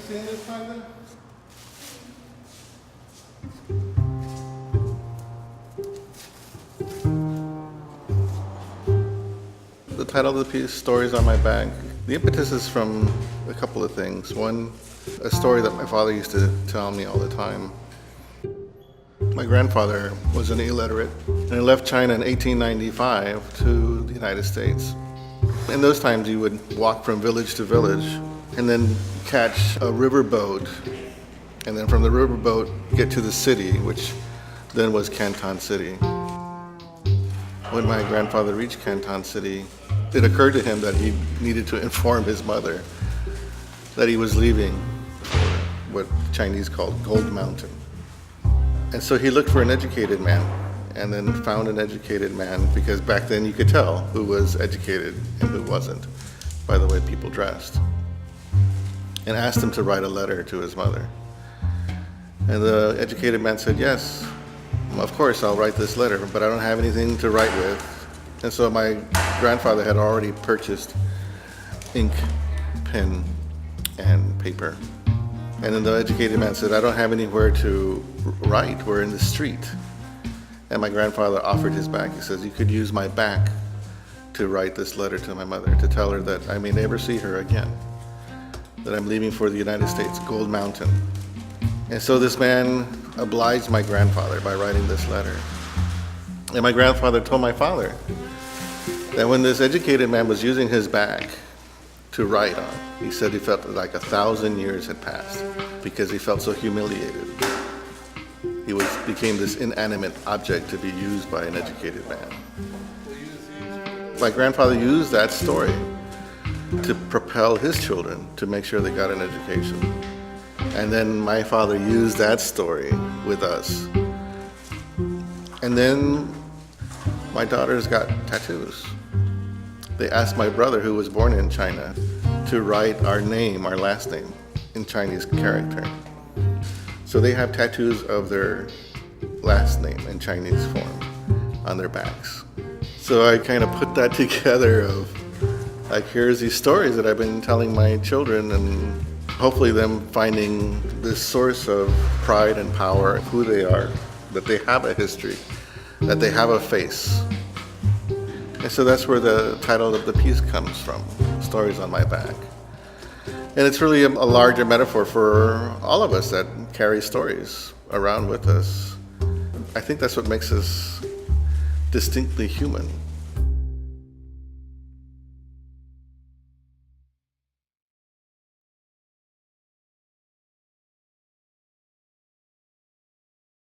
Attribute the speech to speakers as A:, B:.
A: seen this time The title of the piece, Stories on My Back, the impetus is from a couple of things. One, a story that my father used to tell me all the time. My grandfather was an illiterate, and he left China in 1895 to the United States. In those times, you would walk from village to village and then catch a river boat, and then from the river boat get to the city, which then was Canton City. When my grandfather reached Canton City, it occurred to him that he needed to inform his mother that he was leaving for what the Chinese called Gold Mountain. And so he looked for an educated man, and then found an educated man, because back then you could tell who was educated and who wasn't by the way people dressed, and asked him to write a letter to his mother. And the educated man said, yes, of course I'll write this letter, but I don't have anything to write with. And so my grandfather had already purchased ink, pen, and paper. And then the educated man said, I don't have anywhere to write, we're in the street. And my grandfather offered his back. He says, you could use my back to write this letter to my mother, to tell her that I may never see her again, that I'm leaving for the United States, Gold Mountain. And so this man obliged my grandfather by writing this letter. And my grandfather told my father that when this educated man was using his back to write on, he said he felt like 1,000 years had passed because he felt so humiliated. He became this inanimate object to be used by an educated man. My grandfather used that story to propel his children to make sure they got an education. And then my father used that story with us. And then my daughters got tattoos. They asked my brother, who was born in China, to write our name, our last name, in Chinese character. So they have tattoos of their last name in Chinese form on their backs. So I kind of put that together of, like, here's these stories that I've been telling my children, and hopefully them finding this source of pride and power, who they are, that they have a history, that they have a face. And so that's where the title of the piece comes from, Stories on My Back. And it's really a larger metaphor for all of us that carry stories around with us. I think that's what makes us distinctly human.